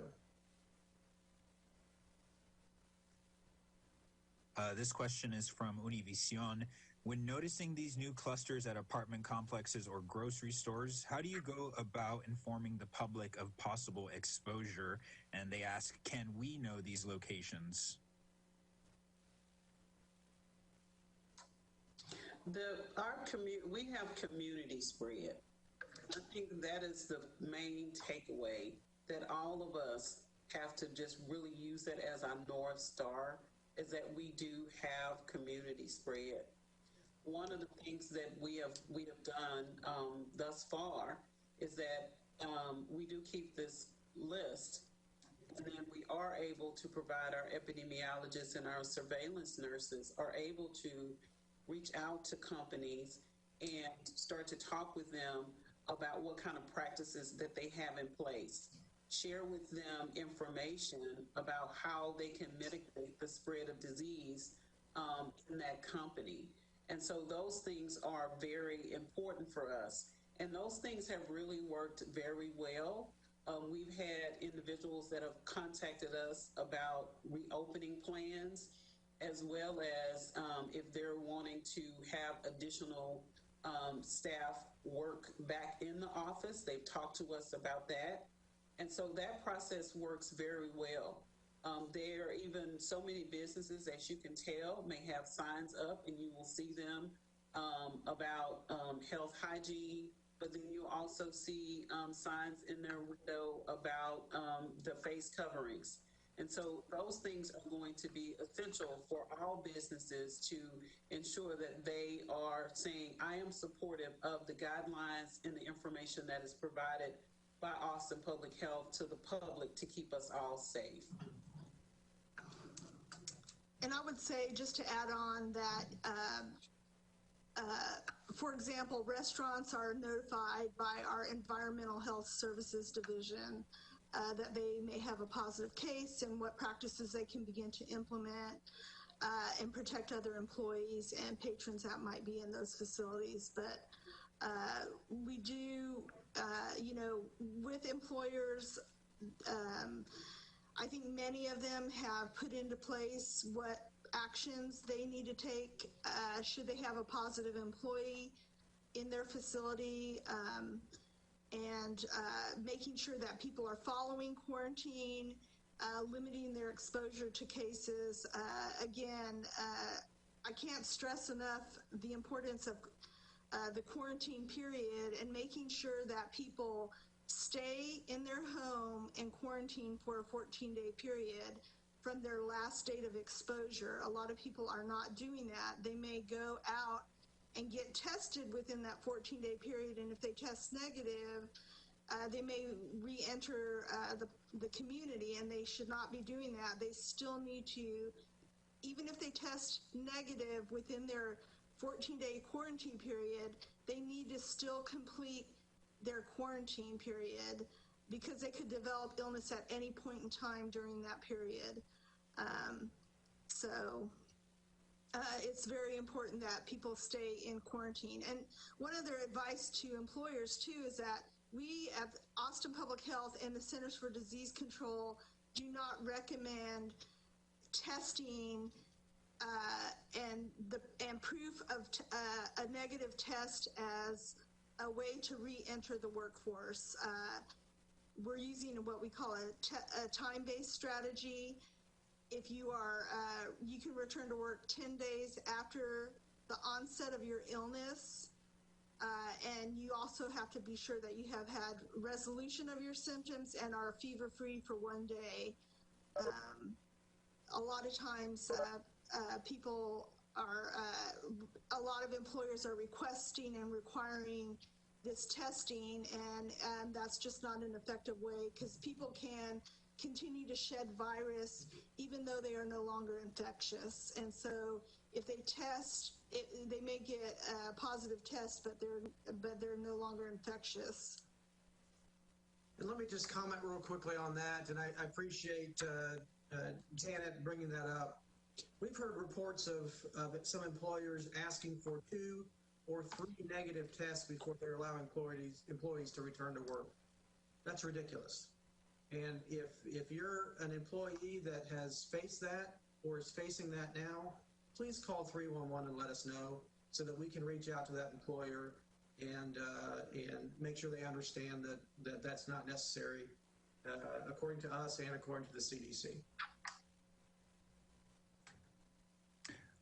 This question is from Univision. When noticing these new clusters at apartment complexes or grocery stores, how do you go about informing the public of possible exposure? And they ask, can we know these locations? We have community spread. I think that is the main takeaway, that all of us have to just really use that as our North Star, is that we do have community spread. One of the things that we have done thus far is that we do keep this list, and then we are able to provide our epidemiologists and our surveillance nurses are able to reach out to companies and start to talk with them about what kind of practices that they have in place. Share with them information about how they can mitigate the spread of disease in that company. And so those things are very important for us. And those things have really worked very well. We've had individuals that have contacted us about reopening plans, as well as if they're wanting to have additional staff work back in the office. They've talked to us about that. And so that process works very well. There are even so many businesses, as you can tell, may have signs up, and you will see them about health hygiene, but then you also see signs in their window about the face coverings. And so those things are going to be essential for all businesses to ensure that they are saying, I am supportive of the guidelines and the information that is provided by Austin Public Health to the public to keep us all safe. And I would say, just to add on that, for example, restaurants are notified by our Environmental Health Services Division that they may have a positive case and what practices they can begin to implement and protect other employees and patrons that might be in those facilities. But we do, with employers, I think many of them have put into place what actions they need to take should they have a positive employee in their facility, and making sure that people are following quarantine, limiting their exposure to cases. Again, I can't stress enough the importance of the quarantine period and making sure that people stay in their home and quarantine for a 14-day period from their last date of exposure. A lot of people are not doing that. They may go out and get tested within that 14-day period, and if they test negative, they may re-enter the community, and they should not be doing that. They still need to, even if they test negative within their 14-day quarantine period, they need to still complete their quarantine period, because they could develop illness at any point in time during that period. It's very important that people stay in quarantine. And one other advice to employers too is that we at Austin Public Health and the Centers for Disease Control do not recommend testing and proof of a negative test as a way to re-enter the workforce. We're using what we call a time-based strategy. If you are, you can return to work 10 days after the onset of your illness, and you also have to be sure that you have had resolution of your symptoms and are fever-free for 1 day. A lot of times, people are, a lot of employers are requesting and requiring this testing, and that's just not an effective way, because people can continue to shed virus even though they are no longer infectious. And so if they test, they may get a positive test, but they're no longer infectious. And let me just comment real quickly on that, and I appreciate Janet bringing that up. We've heard reports of some employers asking for 2 or 3 negative tests before they're allowing employees to return to work. That's ridiculous. And if you're an employee that has faced that or is facing that now, please call 311 and let us know so that we can reach out to that employer and make sure they understand that that's not necessary according to us and according to the CDC.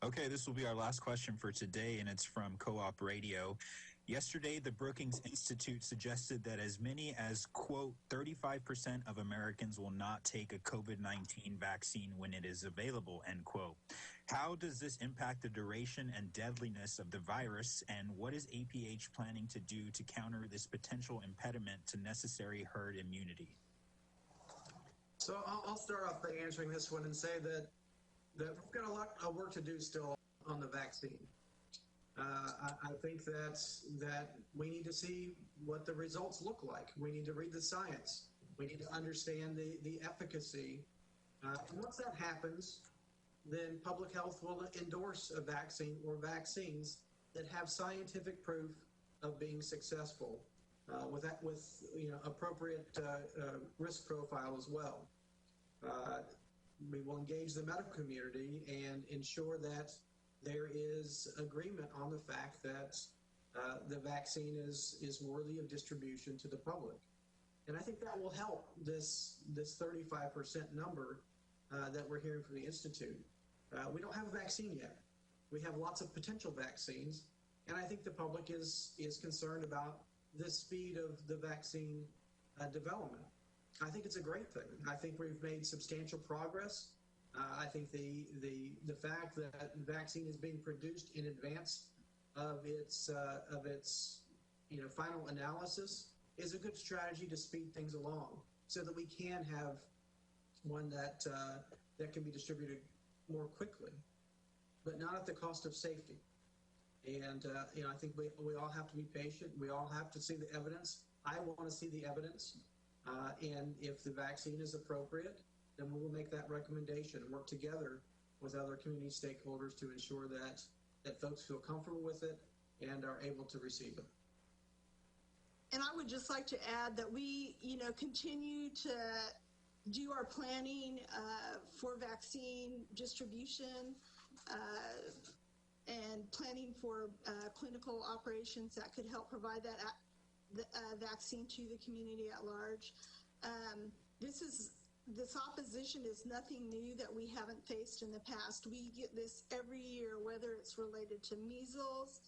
Okay, this will be our last question for today, and it's from Co-op Radio. Yesterday, the Brookings Institute suggested that as many as, quote, 35% of Americans will not take a COVID-19 vaccine when it is available, end quote. How does this impact the duration and deadliness of the virus, and what is APH planning to do to counter this potential impediment to necessary herd immunity? So I'll start off by answering this one and say that we've got a lot of work to do still on the vaccine. I think that we need to see what the results look like. We need to read the science. We need to understand the efficacy. And once that happens, then public health will endorse a vaccine or vaccines that have scientific proof of being successful with appropriate risk profile as well. We will engage the medical community and ensure that there is agreement on the fact that the vaccine is worthy of distribution to the public. And I think that will help this 35% number that we're hearing from the Institute. We don't have a vaccine yet. We have lots of potential vaccines, and I think the public is concerned about the speed of the vaccine development. I think it's a great thing. I think we've made substantial progress. I think the fact that the vaccine is being produced in advance of its final analysis is a good strategy to speed things along, so that we can have one that can be distributed more quickly, but not at the cost of safety. And I think we all have to be patient. We all have to see the evidence. I want to see the evidence, and if the vaccine is appropriate, then we will make that recommendation and work together with other community stakeholders to ensure that folks feel comfortable with it and are able to receive it. And I would just like to add that we, continue to do our planning for vaccine distribution and planning for clinical operations that could help provide that vaccine to the community at large. This opposition is nothing new that we haven't faced in the past. We get this every year, whether it's related to measles,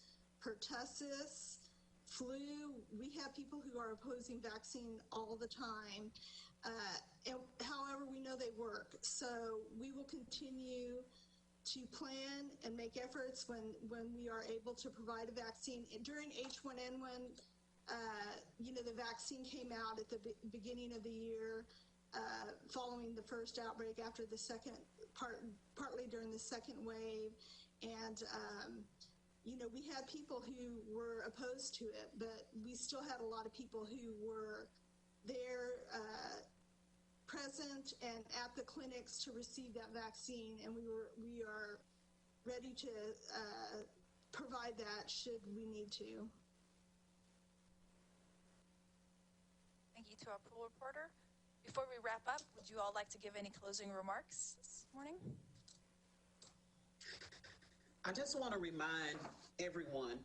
pertussis, flu. We have people who are opposing vaccine all the time. However, we know they work. So we will continue to plan and make efforts when we are able to provide a vaccine. During H1N1, the vaccine came out at the beginning of the year. Following the first outbreak, after the second, partly during the second wave, and we had people who were opposed to it, but we still had a lot of people who were there, present and at the clinics to receive that vaccine, and we are ready to provide that should we need to. Thank you to our pool reporter. Before we wrap up, would you all like to give any closing remarks this morning? I just want to remind everyone,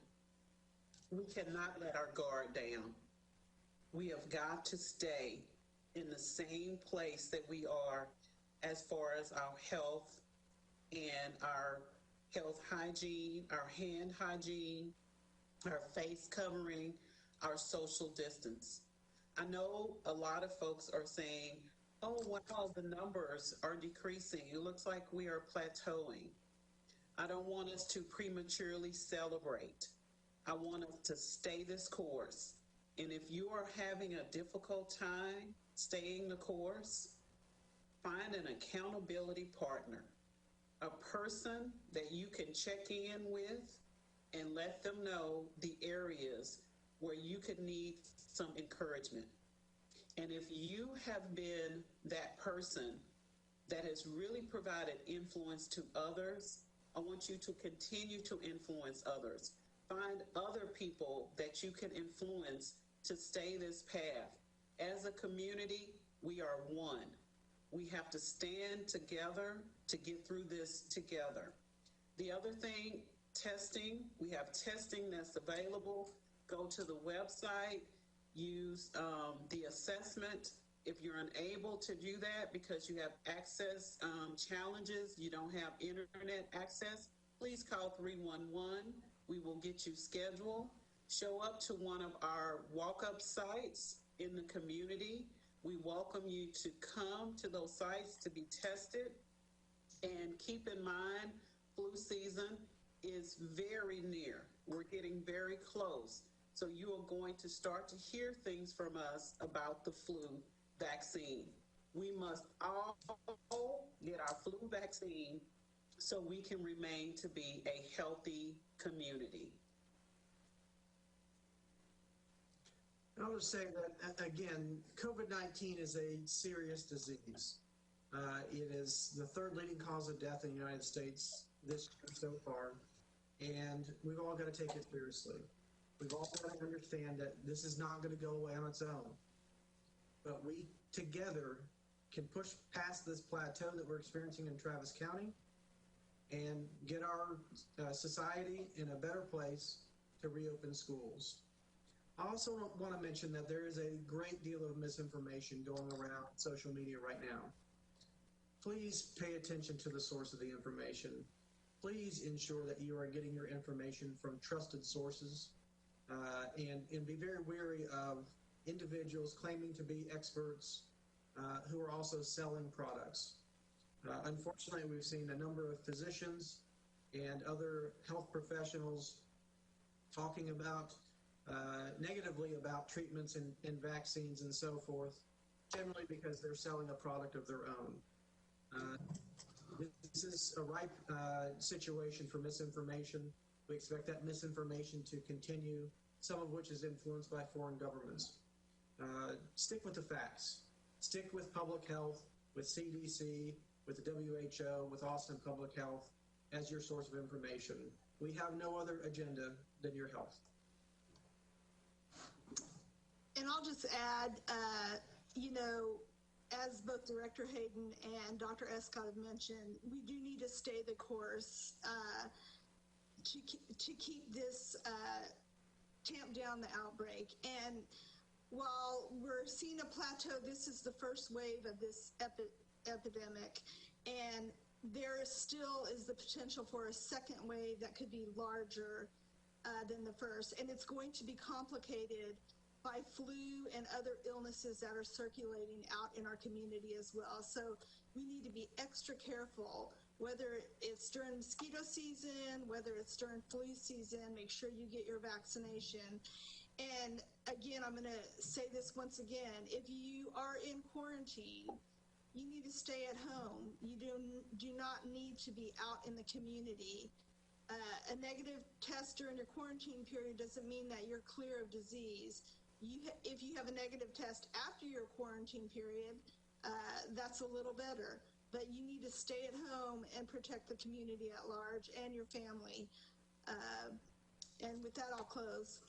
we cannot let our guard down. We have got to stay in the same place that we are as far as our health and our health hygiene, our hand hygiene, our face covering, our social distance. I know a lot of folks are saying, oh, wow, the numbers are decreasing. It looks like we are plateauing. I don't want us to prematurely celebrate. I want us to stay this course. And if you are having a difficult time staying the course, find an accountability partner, a person that you can check in with and let them know the areas where you could need some encouragement. And if you have been that person that has really provided influence to others. I want you to continue to influence others. Find other people that you can influence to stay this path. As a community, we are one. We have to stand together to get through this together. The other thing, testing. We have testing that's available. Go to the website, use the assessment. If you're unable to do that because you have access challenges, you don't have internet access, please call 311. We will get you scheduled. Show up to one of our walk-up sites in the community. We welcome you to come to those sites to be tested. And keep in mind, flu season is very near. We're getting very close. So you are going to start to hear things from us about the flu vaccine. We must all get our flu vaccine so we can remain to be a healthy community. I'll just say that, again, COVID-19 is a serious disease. It is the third leading cause of death in the United States this year so far, and we've all got to take it seriously. We've all got to understand that this is not going to go away on its own. But we together can push past this plateau that we're experiencing in Travis County and get our society in a better place to reopen schools. I also want to mention that there is a great deal of misinformation going around social media right now. Please pay attention to the source of the information. Please ensure that you are getting your information from trusted sources, and be very wary of individuals claiming to be experts who are also selling products. Unfortunately, we've seen a number of physicians and other health professionals talking about negatively about treatments and vaccines and so forth, generally because they're selling a product of their own. This is a ripe situation for misinformation. We expect that misinformation to continue, some of which is influenced by foreign governments. Stick with the facts. Stick with public health, with CDC, with the WHO, with Austin Public Health as your source of information. We have no other agenda than your health. And I'll just add, as both Director Hayden and Dr. Escott have mentioned, we do need to stay the course to keep this, tamp down the outbreak. And while we're seeing a plateau, this is the first wave of this epidemic, and there still is the potential for a second wave that could be larger than the first, and it's going to be complicated by flu and other illnesses that are circulating out in our community as well. So we need to be extra careful, whether it's during mosquito season, whether it's during flu season. Make sure you get your vaccination. And again, I'm going to say this once again, if you are in quarantine, you need to stay at home. You do not need to be out in the community. A negative test during your quarantine period doesn't mean that you're clear of disease. If you have a negative test after your quarantine period, that's a little better. But you need to stay at home and protect the community at large and your family. And with that, I'll close.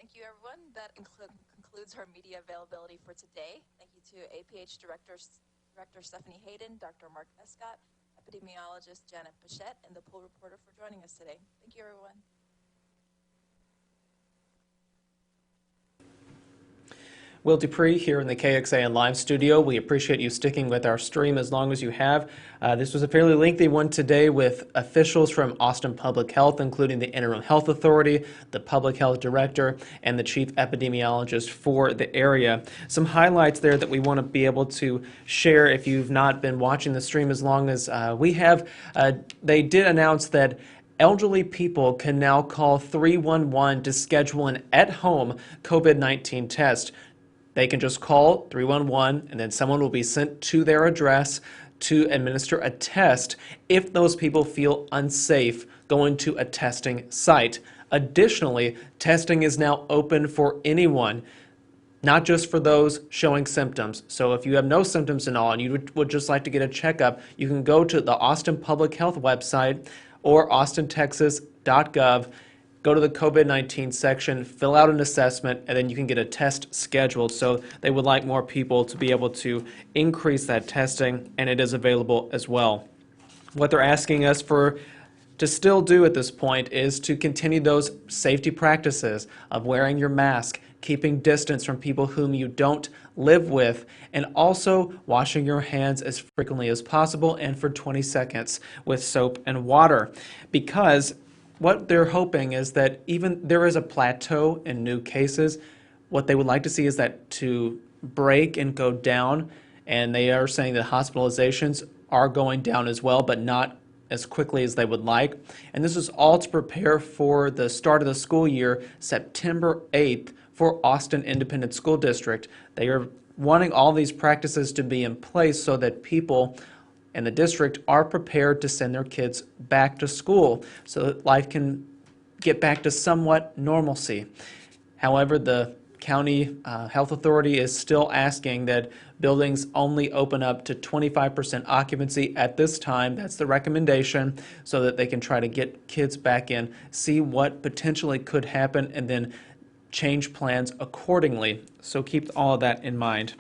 Thank you, everyone. That concludes our media availability for today. Thank you to APH Director Stephanie Hayden, Dr. Mark Escott, Epidemiologist Janet Bichette, and the pool reporter for joining us today. Thank you, everyone. Will Dupree here in the KXAN Live studio. We appreciate you sticking with our stream as long as you have. This was a fairly lengthy one today with officials from Austin Public Health, including the Interim Health Authority, the Public Health Director, and the Chief Epidemiologist for the area. Some highlights there that we want to be able to share if you've not been watching the stream as long as we have. They did announce that elderly people can now call 311 to schedule an at-home COVID-19 test. They can just call 311 and then someone will be sent to their address to administer a test if those people feel unsafe going to a testing site. Additionally, testing is now open for anyone. not just for those showing symptoms. So if you have no symptoms at all and you would just like to get a checkup, you can go to the Austin Public Health website or austintexas.gov, go to the COVID-19 section, fill out an assessment, and then you can get a test scheduled. So they would like more people to be able to increase that testing, and it is available as well. What they're asking us to still do at this point is to continue those safety practices of wearing your mask, keeping distance from people whom you don't live with, and also washing your hands as frequently as possible and for 20 seconds with soap and water. Because what they're hoping is that even there is a plateau in new cases, what they would like to see is that to break and go down, and they are saying that hospitalizations are going down as well, but not as quickly as they would like. And this is all to prepare for the start of the school year, September 8th, for Austin Independent School District. They are wanting all these practices to be in place so that people in the district are prepared to send their kids back to school so that life can get back to somewhat normalcy. However, the county health authority is still asking that buildings only open up to 25% occupancy at this time. That's the recommendation, so that they can try to get kids back in, see what potentially could happen, and then change plans accordingly. So keep all of that in mind.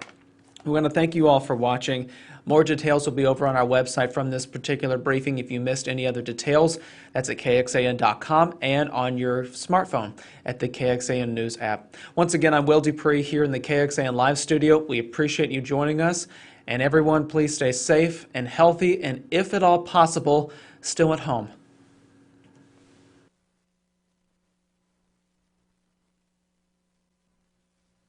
We want to thank you all for watching. More details will be over on our website from this particular briefing. If you missed any other details, that's at kxan.com and on your smartphone at the KXAN News app. Once again, I'm Will Dupree here in the KXAN Live Studio. We appreciate you joining us. And everyone, please stay safe and healthy, and if at all possible, still at home.